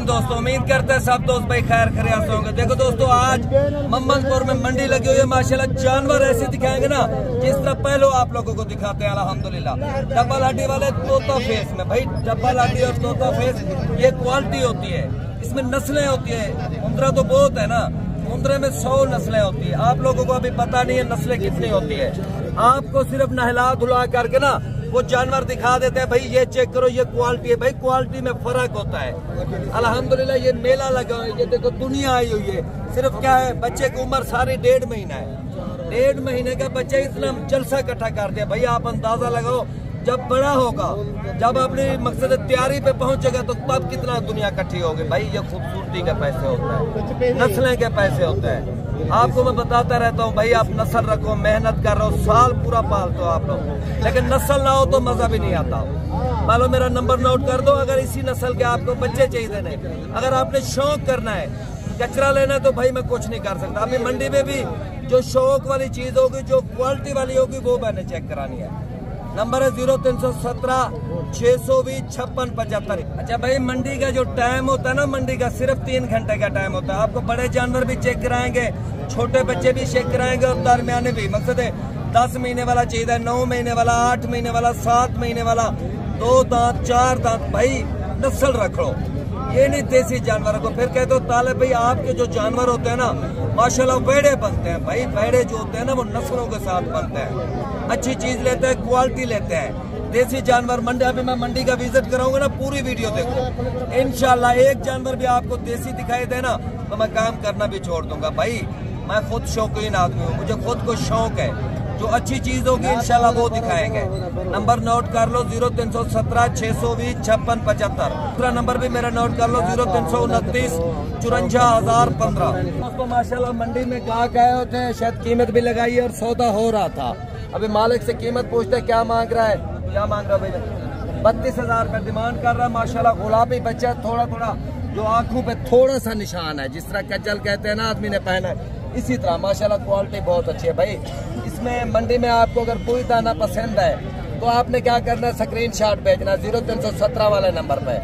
दोस्तों उम्मीद करते हैं सब दोस्त भाई खैर खैरियत होंगे। देखो दोस्तों आज मोहम्मदपुर में मंडी लगी हुई है, माशाल्लाह जानवर ऐसे दिखाएंगे ना जिस तरह पहले आप लोगों को दिखाते हैं अल्हम्दुलिल्लाह। डबल हड्डी वाले तोता फेस में भाई, डबल हड्डी और तोता फेस ये क्वालिटी होती है, इसमें नस्लें होती है। मुंद्रा तो बहुत है ना, मुंद्रे में 100 नस्लें होती है। आप लोगों को अभी पता नहीं है नस्लें कितनी होती है। आपको सिर्फ नहला धुला करके ना वो जानवर दिखा देते हैं, भाई ये चेक करो ये क्वालिटी है। भाई क्वालिटी में फर्क होता है। अल्हम्दुलिल्लाह ये मेला लगा है, ये देखो दुनिया आई हुई है। सिर्फ क्या है, बच्चे की उम्र सारी 1.5 महीना है। 1.5 महीने का बच्चा इतना जलसा इकट्ठा कर दिया। भाई आप अंदाजा लगाओ जब बड़ा होगा, जब अपनी मकसद तैयारी पे पहुंचेगा तो तब कितना दुनिया इकट्ठी होगी। भाई ये खूबसूरती के पैसे होते हैं, नस्लें के पैसे होते हैं। आपको मैं बताता रहता हूँ भाई आप नस्ल रखो, मेहनत कर रहे हो, साल पूरा पालते हो आप लोग, लेकिन नस्ल ना हो तो मजा भी नहीं आता। मान लो मेरा नंबर नोट कर दो, अगर इसी नस्ल के आपको बच्चे चाहिए देने, अगर आपने शौक करना है, कचरा लेना है तो भाई मैं कुछ नहीं कर सकता। अभी मंडी में भी जो शौक वाली चीज होगी, जो क्वालिटी वाली होगी वो मैंने चेक करानी है। नंबर है 0317 620 56 75। अच्छा भाई मंडी का जो टाइम होता है ना, मंडी का सिर्फ 3 घंटे का टाइम होता है। आपको बड़े जानवर भी चेक कराएंगे, छोटे बच्चे भी चेक कराएंगे और दरमियाने भी। मकसद है 10 महीने वाला चाहिए, 9 महीने वाला, 8 महीने वाला, 7 महीने वाला, 2 दांत 4 दांत। भाई नस्ल रखो, ये नहीं देसी जानवर को। फिर कहते हो ताले भाई आपके जो जानवर होते हैं ना माशाल्लाह बेड़े बनते हैं। भाई बेड़े जो होते हैं ना वो नस्लों के साथ बनते हैं, अच्छी चीज लेते हैं, क्वालिटी लेते हैं। देसी जानवर मंडी, अभी मैं मंडी का विजिट कराऊंगा ना, पूरी वीडियो देखो इंशाल्लाह। एक जानवर भी आपको देसी दिखाई देना तो मैं काम करना भी छोड़ दूंगा। भाई मैं खुद शौकीन आदमी हूँ, मुझे खुद को शौक है। जो अच्छी चीज होगी इंशाल्लाह वो दिखाएंगे। नंबर नोट कर लो 0317 620 56 75। दूसरा नंबर भी मेरा नोट कर लो 0329 54 015। दोस्तों माशाल्लाह मंडी में ग्राहक आए होते हैं, शायद कीमत भी लगाई और सौदा हो रहा था। अभी मालिक से कीमत पूछते क्या मांग रहा है, क्या मांग रहा है भैया? 32,000 रुपये डिमांड कर रहा है। माशाल्लाह गुलाबी बच्चा, थोड़ा थोड़ा जो आंखों पे थोड़ा सा निशान है, जिस तरह कज्जल कहते हैं ना आदमी ने पहना है, इसी तरह माशाल्लाह क्वालिटी बहुत अच्छी है। भाई इसमें मंडी में आपको अगर कोई दाना पसंद है तो आपने क्या करना है, स्क्रीनशॉट भेजना 0317 वाले नंबर पे,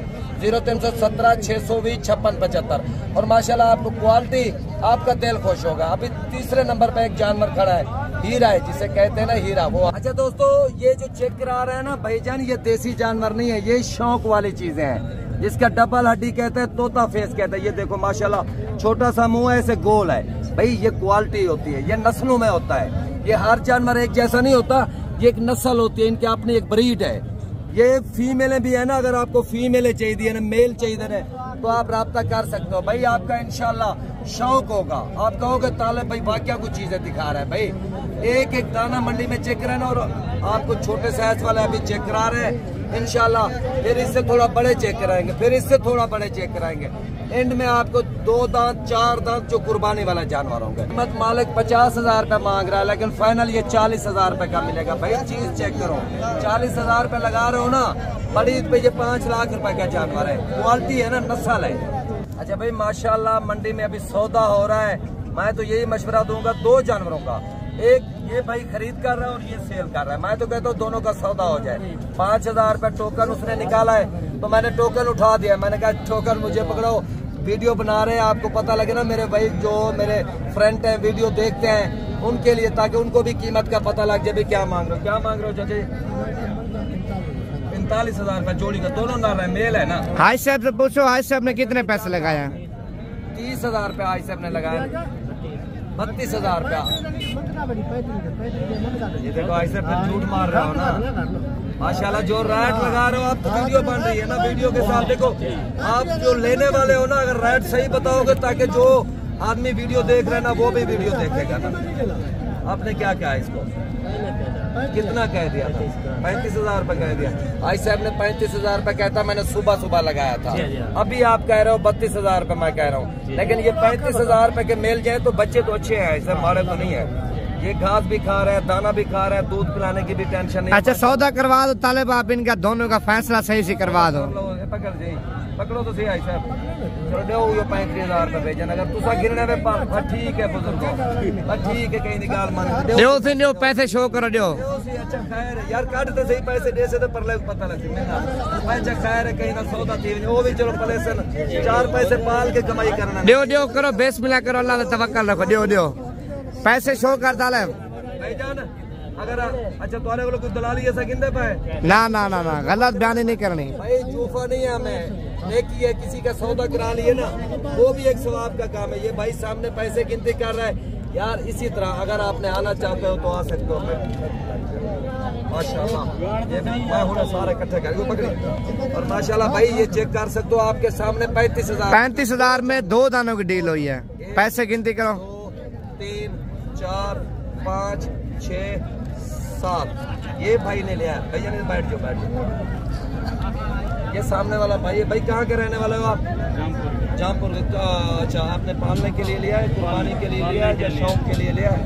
0317 620 56 75। और माशाल्लाह आपको क्वालिटी, आपका दिल खुश होगा। अभी तीसरे नंबर पे एक जानवर खड़ा है, हीरा है, जिसे कहते हैं ना हीरा, वो। अच्छा दोस्तों ये जो चेक करा रहे हैं ना भाईजान, ये देसी जानवर नहीं है, ये शौक वाली चीजें हैं, जिसका डबल हड्डी कहते हैं, तोता फेस कहते हैं। ये देखो माशाल्लाह छोटा सा मुंह है, ऐसे गोल है। भाई ये क्वालिटी होती है, ये नस्लों में होता है। ये हर जानवर एक जैसा नहीं होता, ये एक नस्ल होती है, इनकी अपनी एक ब्रीड है। ये फीमेलें भी है ना, अगर आपको फीमेलें चाहिए ना, मेल चाहिए ना, तो आप राब्ता कर सकते हो। भाई आपका इंशाल्लाह शौक होगा, आप कहोगे ताले भाई वाकया कुछ चीजें दिखा रहा है। भाई एक एक दाना मंडी में चेक कराना, और आपको छोटे साइज वाले अभी चेक करा रहे हैं इंशाल्लाह, फिर इससे थोड़ा बड़े चेक कराएंगे, फिर इससे थोड़ा बड़े चेक कराएंगे। एंड में आपको 2 दांत 4 दांत जो कुर्बानी वाला जानवर होंगे। कीमत मालिक 50,000 रुपए मांग रहा है, लेकिन फाइनल ये 40,000 रुपए का मिलेगा। भाई चीज चेक करो, 40,000 रुपए लगा रहे हो ना, बड़ी पे ये 5 लाख रुपए का जानवर है, क्वालिटी है ना, नस्ल है। अच्छा भाई माशाल्लाह मंडी में अभी सौदा हो रहा है। मैं तो यही मशवरा दूंगा 2 जानवरों का, एक ये भाई खरीद कर रहा है और ये सेल कर रहा है। मैं तो कहता हूँ दोनों का सौदा हो जाए। 5,000 रुपए टोकन उसने निकाला है तो मैंने टोकन उठा दिया। मैंने कहा टोकन मुझे पकड़ो, वीडियो बना रहे हैं, आपको पता लगे ना मेरे भाई जो मेरे फ्रेंड हैं वीडियो देखते हैं उनके लिए, ताकि उनको भी कीमत का पता लग जाए। क्या मांग रहे हो, क्या मांग रहे हो चाचा? 45,000 रुपए जोड़ी का, दोनों नाल है, मेल है ना। हाई साहब से पूछो, हाई साहब ने कितने पैसे लगाया? 30,000 रुपए हाई साहब ने लगाया। 32,000 रुपया। ये देखो हाई साहब फिर झूठ मार रहा हो ना। माशाल्लाह जो रेट लगा रहे हो आप, तो वीडियो बन रही है ना, वीडियो के साथ देखो आप जो लेने वाले हो ना, अगर रेट सही बताओगे ताकि जो आदमी वीडियो देख रहे हैं ना वो भी वीडियो देखेगा ना। आपने क्या कहा इसको, कितना कह दिया था? 35,000 रुपए कह दिया। भाई साहब ने 35,000 रुपए कहता, मैंने सुबह सुबह लगाया था। अभी आप कह रहे हो 32,000 रुपए मैं कह रहा हूँ, लेकिन ये 35,000 रुपए के मिल जाए तो बच्चे तो अच्छे हैं, ऐसे मारे तो नहीं है। ये घास भी खा रहे हैं, दाना भी खा रहे हैं, दूध पिलाने की भी टेंशन नहीं। अच्छा सौदा करवा दो तालिब, आप इनका दोनों का फैसला सही से करवा दो। पकड़ जी पकड़ो तो सही आई साहब, चलो दो यो 35,000 रुपए भेजन। अगर तुसा गिरने पे ठीक है बुजुर्गो, ठीक है, कहीं निकाल मन दो पैसे शो करो दो। अच्छा खैर है यार, काटते सही पैसे दे से तो परले पता लगती है ना। अच्छा खैर है, कहीं ना सौदा थी वो भी चलो पलेसन 4 पैसे पाल के कमाई करना। दो करो, बेस मिला करो, अल्लाह ने तवक्कल रखो। दो पैसे शो कर डाले भाईजान। अगर अच्छा तुम्हारे को कुछ दलाली ऐसा गिनते पे ना ना ना ना, गलत बयानी नहीं करनी भाई, जूफा नहीं है हमें। देखिए किसी का सौदा करा लिए ना, वो भी एक सवाब का काम है। ये भाई सामने पैसे गिनती कर रहा है यार। इसी तरह अगर आपने आना चाहते हो तो आ सकते हो। माशाल्लाह ये मैं सारे इकट्ठे कर पकड़ी। और माशाल्लाह भाई ये चेक कर सकते हो आपके सामने 35,000 में 2 दानों की डील हुई है। पैसे गिनती करो, 2 3 4 5 6 7। ये भाई ने लिया भैया ने, बैठ जाओ। ये सामने वाला भाई है। भाई कहाँ के रहने वाले हो आप? जामपुर। अच्छा, आपने पालने के लिए लिया है, कुर्बानी के लिए लिया है या शौक के लिए लिया है?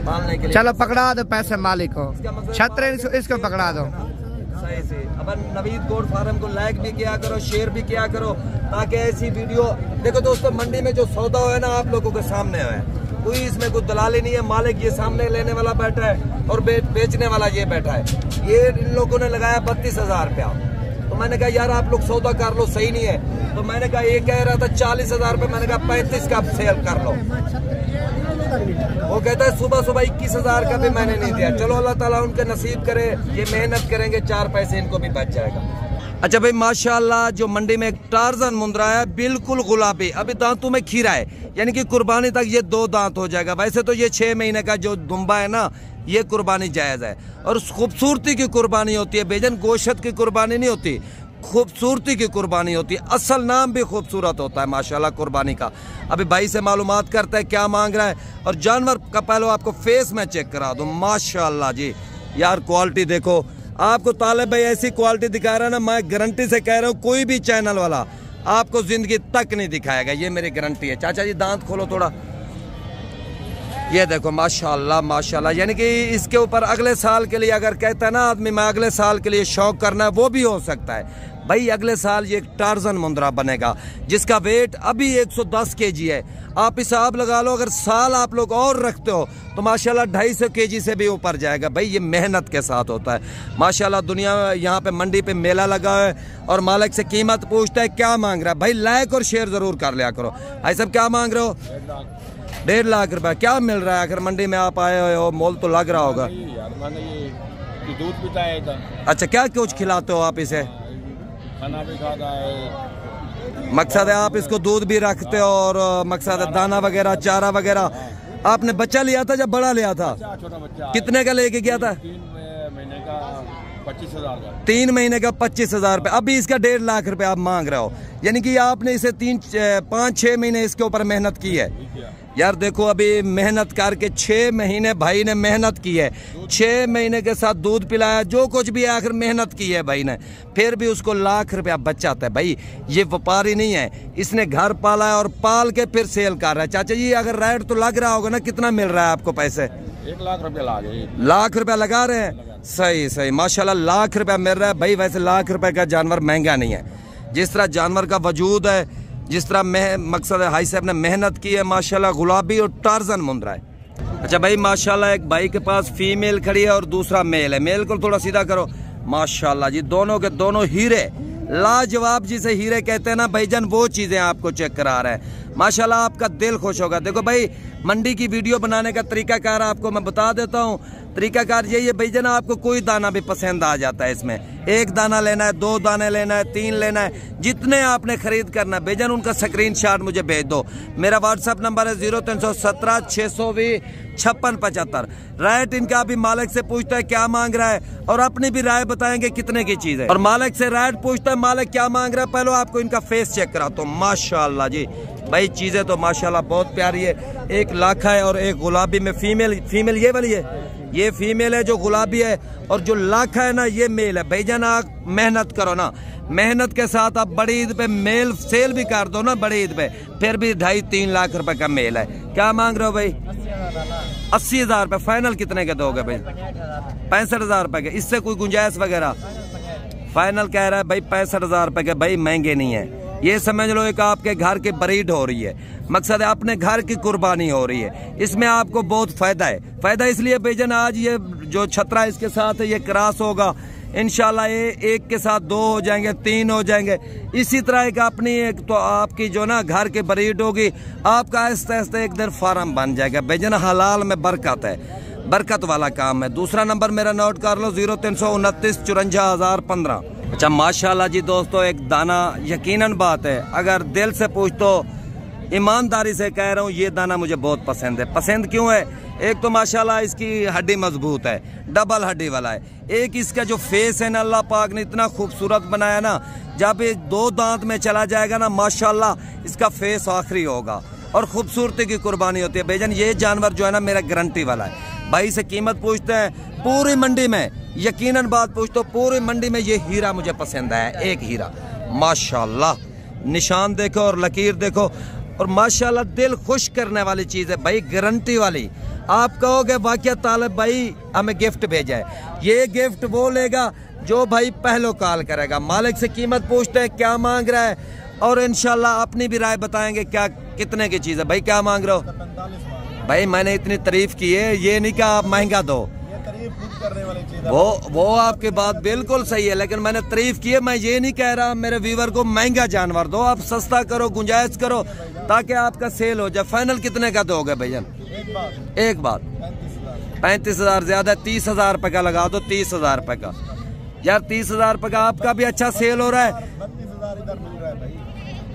पालने के लिए। चलो पकड़ा दो पैसे मालिक को, छत्र इसको पकड़ा दो सही से। अब नवीद गोट फार्म को लाइक भी किया करो, शेयर भी किया करो, ताकि ऐसी वीडियो। देखो दोस्तों, मंडी में जो सौदा है ना आप लोगों के सामने है, कोई इसमें कुछ दलाली नहीं है। मालिक ये सामने लेने वाला बैठा है और बेचने वाला ये बैठा है। ये इन लोगों ने लगाया 32,000 रुपया। तो मैंने कहा यार आप लोग सौदा कर लो, सही नहीं है। तो मैंने कहा ये कह रहा था 40,000 रुपये, मैंने कहा 35 का सेल कर लो। वो कहता है सुबह 21,000 का भी मैंने नहीं दिया। चलो अल्लाह ताला उनके नसीब करे, ये मेहनत करेंगे 4 पैसे इनको भी बच जाएगा। अच्छा भाई माशाल्लाह, जो मंडी में एक टार्जन मुंद्रा है, बिल्कुल गुलाबी, अभी दांतों में खीरा है, यानी कि कुर्बानी तक ये 2 दांत हो जाएगा। वैसे तो ये 6 महीने का जो दुम्बा है ना, ये कुर्बानी जायज है। और खूबसूरती की कुर्बानी होती है बेजन, गोश्त की कुर्बानी नहीं होती, खूबसूरती की कुर्बानी होती है। असल नाम भी खूबसूरत होता है माशाल्लाह कुर्बानी का। अभी भाई से मालूमात करता है क्या मांग रहा है। और जानवर का पहले आपको फेस में चेक करा दूं। माशाल्लाह जी यार, क्वालिटी देखो। आपको तालिब भाई ऐसी क्वालिटी दिखा रहा है ना, मैं गारंटी से कह रहा हूँ कोई भी चैनल वाला आपको जिंदगी तक नहीं दिखाएगा, ये मेरी गारंटी है। चाचा जी दांत खोलो थोड़ा, ये देखो माशाल्लाह माशाल्लाह। यानी कि इसके ऊपर अगले साल के लिए अगर कहता है ना आदमी मैं अगले साल के लिए शौक करना है, वो भी हो सकता है भाई। अगले साल ये एक टार्जन मुंद्रा बनेगा जिसका वेट अभी 110 केजी है। आप हिसाब लगा लो, अगर साल आप लोग और रखते हो तो माशाल्लाह 250 केजी से भी ऊपर जाएगा। भाई ये मेहनत के साथ होता है माशाल्लाह। दुनिया में यहाँ पे मंडी पे मेला लगा है और मालिक से कीमत पूछता है क्या मांग रहा है। भाई लाइक और शेयर जरूर कर लिया करो। भाई सब क्या मांग रहे हो? 1.5 लाख रुपया। क्या मिल रहा है? अगर मंडी में आप आए हुए हो, मोल तो लग रहा होगा। दूध पीता है। अच्छा, क्या कुछ खिलाते हो आप इसे? खाना भी खाता है। मकसद है आप इसको दूध भी रखते हो और मकसद है दाना वगैरह, चारा वगैरह। आपने बच्चा लिया था जब बड़ा लिया था? छोटा बच्चा। कितने का लेके गया था? 3 महीने का 25,000 का। 3 महीने का 25,000 रुपये। अभी इसका 1.5 लाख रुपए आप मांग रहे हो, यानी कि आपने इसे 5-6 महीने इसके ऊपर मेहनत की है। यार देखो, अभी मेहनत करके 6 महीने भाई ने मेहनत की है। 6 महीने के साथ दूध पिलाया, जो कुछ भी आखिर मेहनत की है भाई ने, फिर भी उसको लाख रुपया बचाता है। भाई ये व्यापारी नहीं है, इसने घर पाला है और पाल के फिर सेल कर रहा है। चाचा जी अगर रेट तो लग रहा होगा ना, कितना मिल रहा है आपको पैसे? 1 लाख रुपया लागे। लाख रुपया लगा रहे हैं? सही सही माशाल्लाह, लाख रुपया मिल रहा है भाई। वैसे लाख रुपए का जानवर महंगा नहीं है। जिस तरह जानवर का वजूद है, जिस तरह मकसद है, हाई साहब ने मेहनत की है माशाल्लाह। गुलाबी और टार्जन मुंद्रा है। अच्छा भाई माशाल्लाह, एक भाई के पास फीमेल खड़ी है और दूसरा मेल है। मेल को थोड़ा सीधा करो। माशाल्लाह जी, दोनों के दोनों हीरे, लाजवाब जिसे हीरे कहते हैं ना भाईजान, वो चीजें आपको चेक करा रहे हैं माशाल्लाह। आपका दिल खुश होगा। देखो भाई, मंडी की वीडियो बनाने का तरीकाकार आपको मैं बता देता हूँ। तरीकाकार यही है भाईजान, आपको कोई दाना भी पसंद आ जाता है इसमें। 1 दाना लेना है, 2 दाने लेना है, 3 लेना है, जितने आपने खरीद करना है भाईजान उनका स्क्रीनशॉट मुझे भेज दो। मेरा व्हाट्सएप नंबर है 0317 620 5675। रेट इनका अभी मालिक से पूछता है क्या मांग रहा है और अपनी भी राय बताएंगे कितने की चीज है। और मालिक से रेट पूछता है मालिक क्या मांग रहा है। पहले आपको इनका फेस चेक कराता हूँ। माशाल्लाह जी भाई, चीजें तो माशाल्लाह बहुत प्यारी है। एक लाखा है और एक गुलाबी में फीमेल ये वाली है। ये फीमेल है जो गुलाबी है, और जो लाखा है ना ये मेल है। भाईजान आप मेहनत करो ना, मेहनत के साथ आप बड़ी ईद पे मेल सेल भी कर दो ना, बड़ी ईद पे, फिर भी 2.5-3 लाख रुपए का मेल है। क्या मांग रहे हो भाई? 80,000 रुपए। फाइनल कितने के दोगे भाई? 65,000 रुपए के। इससे कोई गुंजाइश वगैरह? फाइनल कह रहा है भाई 65,000 रुपए के। भाई महंगे नहीं है, ये समझ लो एक आपके घर की ब्रीड हो रही है, मकसद है अपने घर की कुर्बानी हो रही है, इसमें आपको बहुत फायदा है। फायदा इसलिए भाईजान आज ये जो छतरा इसके साथ है ये क्रॉस होगा, इंशाल्लाह ये एक के साथ 2 हो जाएंगे, 3 हो जाएंगे। इसी तरह एक अपनी एक तो आपकी जो ना घर की ब्रीड होगी, आपका आहिस्ते आहिस्ते एक दिन फार्म बन जाएगा। भाईजान हलाल में बरकत है, बरकत वाला काम है। दूसरा नंबर मेरा नोट कर लो 0329 54,015। अच्छा माशाल्लाह जी दोस्तों, एक दाना यकीनन बात है, अगर दिल से पूछ तो ईमानदारी से कह रहा हूँ ये दाना मुझे बहुत पसंद है। पसंद क्यों है? एक तो माशाल्लाह इसकी हड्डी मजबूत है, डबल हड्डी वाला है। एक इसका जो फेस है ना, अल्लाह पाक ने इतना खूबसूरत बनाया ना, जब ये 2 दांत में चला जाएगा ना माशाल्लाह इसका फेस आखिरी होगा और खूबसूरती की कुर्बानी होती है। भाईजान ये जानवर जो है ना मेरा गारंटी वाला है। भाई से कीमत पूछते हैं पूरी मंडी में, यकीनन बात पूछते हो पूरी मंडी में ये हीरा मुझे पसंद आया, एक हीरा माशाल्लाह। निशान देखो और लकीर देखो और माशाल्लाह दिल खुश करने वाली चीज़ है भाई, गारंटी वाली। आप कहोगे वाकई तालिब भाई हमें गिफ्ट भेजा है, ये गिफ्ट वो लेगा जो भाई पहलो कॉल करेगा। मालिक से कीमत पूछते हैं क्या मांग रहा है और इंशाल्लाह अपनी भी राय बताएंगे क्या कितने की चीज़ है। भाई क्या मांग रहे हो? भाई मैंने इतनी तारीफ की है, ये नहीं कहा आप महंगा दो, करने वाली चीज है। वो आपकी बात बिल्कुल सही है, लेकिन मैंने तारीफ की है। मैं ये नहीं कह रहा मेरे व्यूवर को महंगा जानवर दो, आप सस्ता करो, गुंजाइश करो ताकि आपका सेल हो जाए। फाइनल कितने का दोगे भैया? एक बात 35,000 ज्यादा, 30,000 रुपए का लगा दो, 30,000 रुपए का। यार 30,000 रुपए का आपका भी अच्छा सेल हो रहा है। 32,000 इधर मिल रहा है भाई।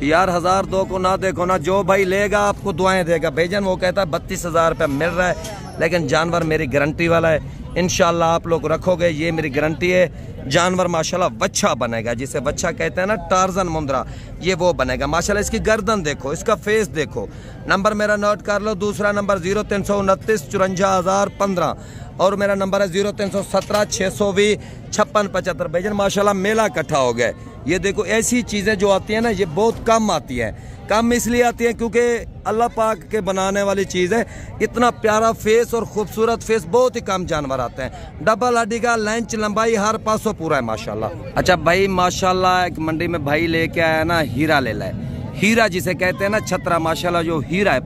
यार 1,000 2 को ना देखो ना, जो भाई लेगा आपको दुआएं देगा। भाईजान वो कहता है 32,000 रुपये मिल रहा है, लेकिन जानवर मेरी गारंटी वाला है। इंशाल्लाह आप लोग रखोगे, ये मेरी गारंटी है। जानवर माशाल्लाह बच्चा बनेगा, जिसे बच्चा कहते हैं ना टार्जन मुंद्रा, ये वो बनेगा माशाल्लाह। इसकी गर्दन देखो, इसका फेस देखो। नंबर मेरा नोट कर लो, दूसरा नंबर 0329 54,015 और मेरा नंबर है 0317 620 5675। भाईजान माशाल्लाह मेला इकट्ठा हो गया। ये देखो ऐसी चीज़ें जो आती हैं ना, ये बहुत कम आती हैं। कम इसलिए आती है क्योंकि अल्लाह पाक के बनाने वाली चीज़ है। इतना प्यारा फेस और खूबसूरत फेस बहुत ही कम जानवर आते हैं। डबल हड्डी का लेंथ लंबाई हर पासों पूरा है माशाल्लाह। अच्छा भाई माशाल्लाह एक मंडी में भाई लेके आया ना, हीरा ले लाए। हीरा जिसे कहते हैं ना छतरा, माशाल्लाह जो हीरा है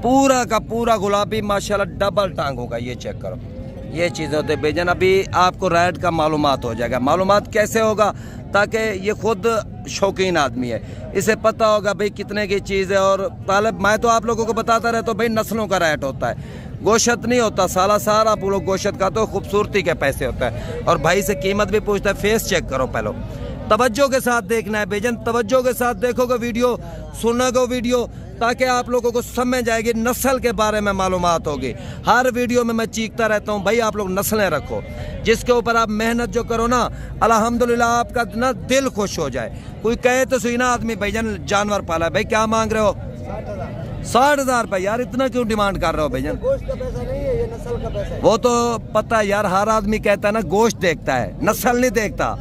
पूरा का पूरा गुलाबी माशाल्लाह, डबल टांग होगा। ये चेक करो, ये चीज़ें होते हैं। बेजन अभी आपको रेट का मालूमात हो जाएगा। मालूमात कैसे होगा? ताकि ये खुद शौकीन आदमी है, इसे पता होगा भाई कितने की चीज़ है। और तालिब मैं तो आप लोगों को बताता रहता हूँ भाई, नस्लों का रेट होता है, गोश्त नहीं होता। साला सार आप लोग गोश्त का तो खूबसूरती के पैसे होता है। और भाई से कीमत भी पूछता है। फेस चेक करो पहले, तवज्जो के साथ देखना है बेजन, तवज्जो के साथ देखोगे वीडियो, सुनोगे वीडियो, ताकि आप लोगों को समझ आएगी, नस्ल के बारे में मालूमात होगी। हर वीडियो में मैं चीखता रहता हूँ भाई आप लोग नस्लें रखो, जिसके ऊपर आप मेहनत जो करो ना, अल्हम्दुलिल्लाह आपका ना दिल खुश हो जाए। कोई कहे तो सही ना आदमी भाईजान जानवर पाला है। भाई क्या मांग रहे हो? 60,000 रुपये। यार इतना क्यों डिमांड कर रहे हो भाईजान? गोश्त का पैसा नहीं है, ये नस्ल का पैसा है। वो तो पता है यार, हर आदमी कहता है ना गोश्त देखता है, नस्ल नहीं देखता।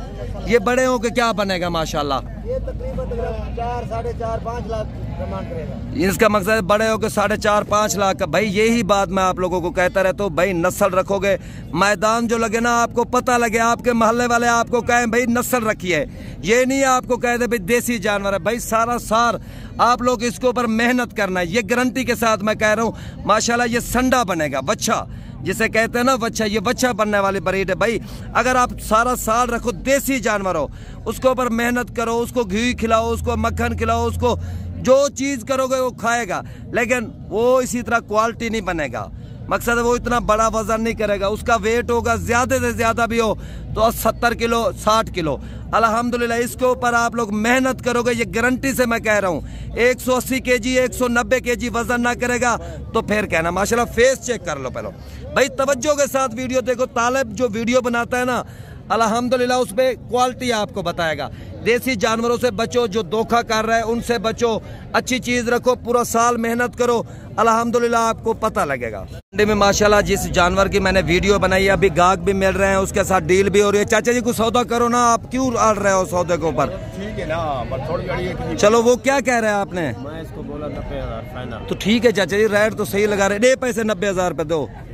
ये बड़े हो के क्या बनेगा माशाल्लाह? ये तकरीबन 4, 4.5, 5 लाख डिमांड करेगा। इसका मकसद है बड़े हो के 4.5, 5 लाख का। भाई यही बात मैं आप लोगों को कहता रहता हूँ भाई, नस्ल रखोगे, मैदान जो लगे ना आपको पता लगे, आपके मोहल्ले वाले आपको कहें भाई नस्ल रखी है। ये नहीं आपको कह दे भाई देसी जानवर है। भाई सारा सार आप लोग इसके ऊपर मेहनत करना है। ये गारंटी के साथ मैं कह रहा हूँ माशाल्लाह, ये संडा बनेगा, बच्चा जिसे कहते हैं ना बच्चा, ये बच्चा बनने वाली ब्रीड है। भाई अगर आप सारा साल रखो, देसी जानवर हो, उसके ऊपर मेहनत करो, उसको घी खिलाओ, उसको मक्खन खिलाओ, उसको जो चीज़ करोगे वो खाएगा, लेकिन वो इसी तरह क्वालिटी नहीं बनेगा। मकसद है वो इतना बड़ा वजन नहीं करेगा, उसका वेट होगा ज़्यादा से ज़्यादा भी हो तो 70 किलो 60 किलो। अल्हम्दुलिल्लाह इसके ऊपर आप लोग मेहनत करोगे, ये गारंटी से मैं कह रहा हूँ। 180 केजी 190 केजी वजन ना करेगा तो फिर कहना। माशाल्लाह फेस चेक कर लो पहले भाई, तवज्जो के साथ वीडियो देखो। तालिब जो वीडियो बनाता है ना, अल्हम्दुलिल्लाह उस पर क्वालिटी आपको बताएगा। देसी जानवरों से बचो, जो धोखा कर रहा है उनसे बचो, अच्छी चीज़ रखो, पूरा साल मेहनत करो, अल्हम्दुलिल्लाह आपको पता लगेगा। मंडी में माशाल्लाह जिस जानवर की मैंने वीडियो बनाई है, अभी गाहक भी मिल रहे हैं, उसके साथ डील भी हो रही है। चाचा जी को सौदा करो ना, आप क्यों अड़ रहे हो सौदे के ऊपर? ठीक है ना, बस थोड़ी गाड़ी है। चलो वो क्या कह रहे हैं आपने? मैं इसको बोला 90,000 फाइनल। तो ठीक है चाचा जी, रेट तो सही लगा रहे। दे पैसे 90,000 रुपये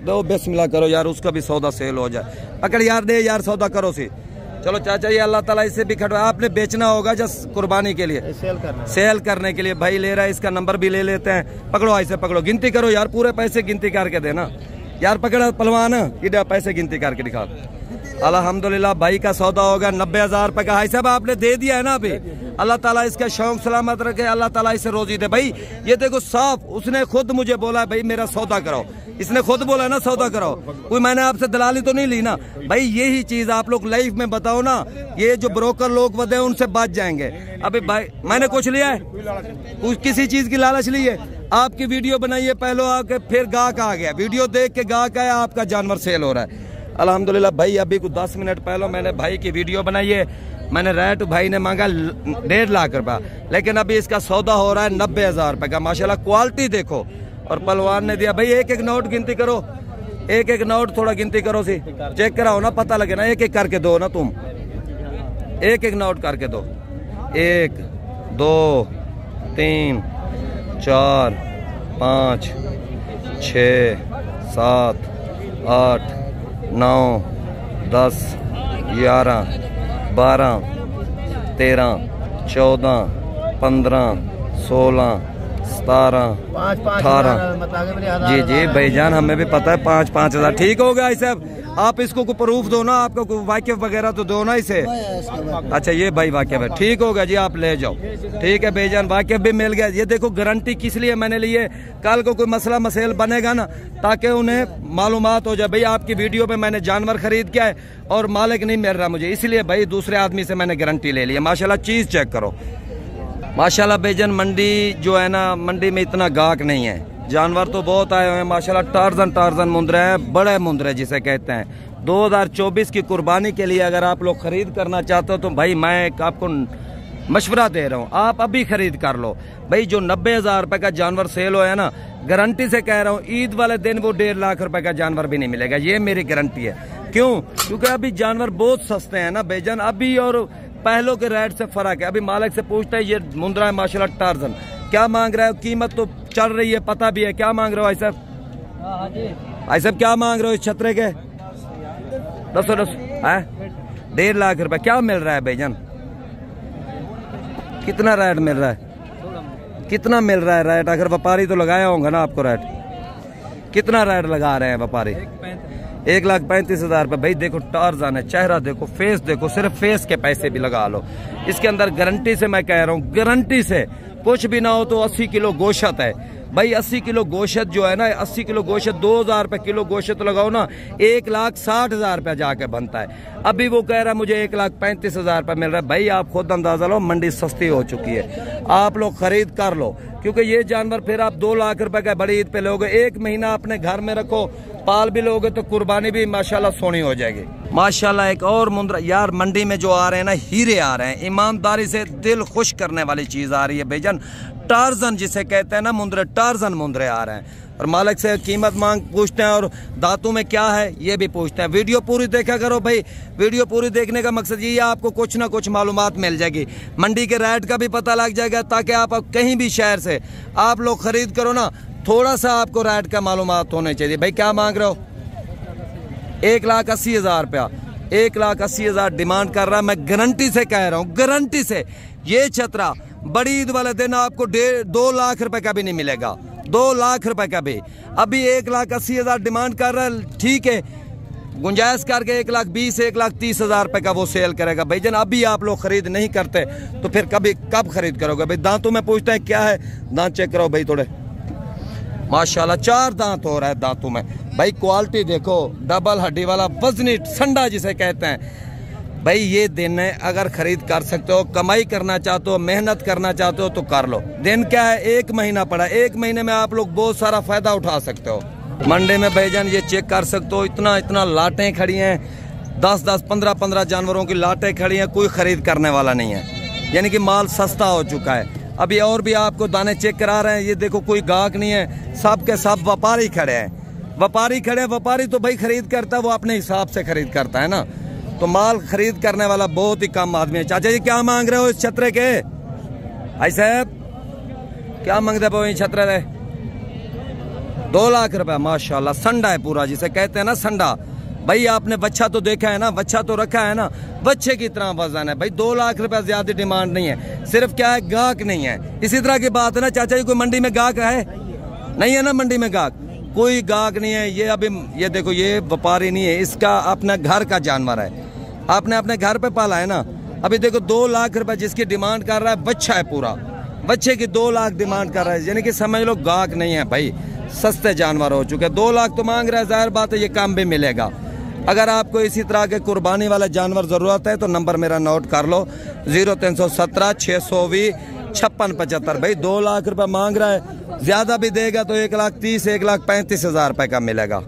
दो बिस्मिल्लाह करो यार, उसका भी सौदा सेल हो जाए। पकड़ यार, दे यार सौदा करो सी। चलो चाचा ये अल्लाह ताला इसे भी खटवा, आपने बेचना होगा जस्ट कुर्बानी के लिए, सेल करने के लिए। भाई ले रहा है, इसका नंबर भी ले लेते हैं। पकड़ो ऐसे पकड़ो, गिनती करो यार, पूरे पैसे गिनती करके देना यार। पकड़ा पलवान, इधर पैसे गिनती करके दिखा। अल्हम्दुलिल्लाह भाई का सौदा होगा 90,000 रुपए का। साहब आपने दे दिया है ना अभी, अल्लाह ताला इसका शौक सलामत रखे, अल्लाह ताला इसे रोजी दे। भाई ये देखो साफ, उसने खुद मुझे बोला भाई मेरा सौदा कराओ, इसने खुद बोला ना सौदा कराओ, कोई मैंने आपसे दलाली तो नहीं ली ना। भाई यही चीज आप लोग लाइफ में बताओ ना, ये जो ब्रोकर लोग बदे उनसे बच जाएंगे। अभी भाई मैंने कुछ लिया है, किसी चीज की लालच ली है? आपकी वीडियो बनाइए पहले आके, फिर गाहक आ गया, वीडियो देख के गाहक आया, आपका जानवर सेल हो रहा है। अल्हम्दुलिल्लाह भाई अभी कुछ 10 मिनट पहले मैंने भाई की वीडियो बनाई है, मैंने रेट भाई ने मांगा 1.5 लाख रुपया, लेकिन अभी इसका सौदा हो रहा है 90,000 रुपए का। माशाल्लाह क्वालिटी देखो, और पलवान ने दिया। भाई एक एक नोट गिनती करो, एक एक नोट थोड़ा गिनती करो सी, चेक कराओ ना, पता लगे ना, एक एक करके दो ना तुम, एक एक नोट करके दो। 1 2 3 4 5 6 7 8 9 10 11 12 13 14 15 16 17 18। जी जी भाईजान हमें भी पता है 5-5 हजार ठीक हो गया। इसे आप इसको को प्रूफ दो ना, आपको कोई वाकिफ वगैरह तो दो ना इसे। अच्छा ये भाई वाकिफ है, ठीक हो गया जी, आप ले जाओ। ठीक है भाईजान, वाकिफ भी मिल गया। ये देखो गारंटी किस लिए मैंने ली है, कल को कोई मसला मसेल बनेगा ना, ताकि उन्हें मालूमात हो जाए भाई आपकी वीडियो पे मैंने जानवर खरीद किया है और मालिक नहीं मिल रहा मुझे, इसलिए भाई दूसरे आदमी से मैंने गारंटी ले ली है। माशाल्लाह चीज चेक करो, माशाल्लाह भाईजान मंडी जो है ना, मंडी में इतना गाहक नहीं है, जानवर तो बहुत आए हुए हैं माशाल्लाह। टार्जन मुंदरे हैं, बड़े मुंदरे जिसे कहते हैं। 2024 की कुर्बानी के लिए अगर आप लोग खरीद करना चाहते हो तो भाई मैं आपको मशवरा दे रहा हूँ, आप अभी खरीद कर लो भाई। जो 90,000 रुपए का जानवर सेल हो है ना, गारंटी से कह रहा हूँ, ईद वाले दिन वो 1.5 लाख रुपए का जानवर भी नहीं मिलेगा, ये मेरी गारंटी है। क्यों? क्योंकि अभी जानवर बहुत सस्ते हैं ना भाईजान, अभी और पहलों के रेट से फर्क है। अभी मालिक से पूछते हैं, ये मुंद्रा है माशाल्लाह टार्जन, क्या मांग रहा है? कीमत तो चल रही है, पता भी है, क्या मांग रहे हो ऐसा? ऐसा क्या मांग रहे हो इस छतरे के? 10 है 1.5 लाख रुपए। क्या मिल रहा है भाईजान, कितना रेट मिल रहा है? कितना मिल रहा है रेट? अगर व्यापारी तो लगाया होगा ना आपको रेट, कितना रेट लगा रहे हैं व्यापारी? 1,35,000 रुपए। भाई देखो टार्जन है, चेहरा देखो, फेस देखो, सिर्फ फेस के पैसे भी लगा लो इसके अंदर। गारंटी से मैं कह रहा हूँ, गारंटी से, कुछ भी ना हो तो 80 किलो गोश्त है भाई। 80 किलो गोश्त जो है ना, 80 किलो गोश्त 2,000 रुपए किलो गोश्त लगाओ ना, 1,60,000 रुपया जाके बनता है। अभी वो कह रहा है मुझे 1,35,000 रुपये मिल रहा है। भाई आप खुद अंदाजा लो, मंडी सस्ती हो चुकी है, आप लोग खरीद कर लो, क्योंकि ये जानवर फिर आप 2 लाख रुपए का बड़ी ईद पे लोगे, 1 महीना अपने घर में रखो, पाल भी लोगे तो कुर्बानी भी माशाल्लाह सोनी हो जाएगी। माशाल्लाह एक और मुंद्रा यार, मंडी में जो आ रहे हैं ना, हीरे आ रहे हैं, ईमानदारी से दिल खुश करने वाली चीज आ रही है भाईजान। टार्जन जिसे कहते हैं ना मुंद्रे, टार्जन मुंद्रे आ रहे हैं। और मालिक से कीमत मांग पूछते हैं, और दांतों में क्या है ये भी पूछते हैं। वीडियो पूरी देखा करो भाई, वीडियो पूरी देखने का मकसद ये है, आपको कुछ ना कुछ मालूमात मिल जाएगी, मंडी के रेट का भी पता लग जाएगा, ताकि आप कहीं भी शहर से आप लोग खरीद करो ना, थोड़ा सा आपको रेट का मालूमात होने चाहिए। भाई क्या मांग रहे हो? 1,80,000 रुपया, 1,80,000 डिमांड कर रहा है। मैं गारंटी से कह रहा हूँ, गारंटी से, ये छतरा बड़ी ईद वाले दिन आपको 2 लाख रुपए का भी नहीं मिलेगा, 2 लाख रुपए का भी। अभी 1,80,000 डिमांड कर रहा है, ठीक है, गुंजाइश करके 1,20,000 1,30,000 रुपए का वो सेल करेगा भाईजान। अभी आप लोग खरीद नहीं करते तो फिर कब खरीद करोगे भाई? दांतों में पूछते हैं क्या है, दांत चेक करो भाई थोड़े, माशाल्लाह 4 दांत हो रहा है दांतों में भाई। क्वालिटी देखो, डबल हड्डी वाला वजनी संडा जिसे कहते हैं भाई। ये दिन है, अगर खरीद कर सकते हो, कमाई करना चाहते हो, मेहनत करना चाहते हो तो कर लो। दिन क्या है, 1 महीना पड़ा, 1 महीने में आप लोग बहुत सारा फायदा उठा सकते हो। मंडी में भाईजान ये चेक कर सकते हो, इतना लाटें खड़ी हैं, 10-10 15-15 जानवरों की लाटें खड़ी हैं, कोई खरीद करने वाला नहीं है, यानी कि माल सस्ता हो चुका है। अभी और भी आपको दाने चेक करा रहे हैं, ये देखो कोई गाहक नहीं है, सब के सब व्यापारी खड़े हैं, व्यापारी खड़े हैं। व्यापारी तो भाई खरीद करता है, वो अपने हिसाब से खरीद करता है ना, तो माल खरीद करने वाला बहुत ही कम आदमी है। चाचा जी क्या मांग रहे हो इस छतरे के? ऐसे क्या मांगते हो इस छतरे के? 2 लाख रुपया। माशाल्लाह संडा है पूरा, जिसे कहते हैं ना संडा, भाई आपने बच्चा तो देखा है ना, बच्चा तो रखा है ना, बच्चे की तरह वजन है भाई। 2 लाख रुपए ज्यादा डिमांड नहीं है, सिर्फ क्या है गाहक नहीं है। इसी तरह की बात है ना चाचा जी, कोई मंडी में गाहक है? नहीं है ना मंडी में गाहक, कोई गाहक नहीं है। ये अभी ये देखो, ये व्यापारी नहीं है, इसका अपना घर का जानवर है, आपने अपने घर पे पाला है ना। अभी देखो 2 लाख रुपए जिसकी डिमांड कर रहा है, बच्चा है पूरा, बच्चे की 2 लाख डिमांड कर रहा है, यानी कि समझ लो गाहक नहीं है भाई, सस्ते जानवर हो चुके। 2 लाख तो मांग रहा है, जाहिर बात है ये कम भी मिलेगा। अगर आपको इसी तरह के कुर्बानी वाले जानवर जरूरत है तो नंबर मेरा नोट कर लो, 0317 620 5675। भाई 2 लाख रुपए मांग रहा है, ज्यादा भी देगा तो 1,30,000 1,35,000 रुपए का मिलेगा।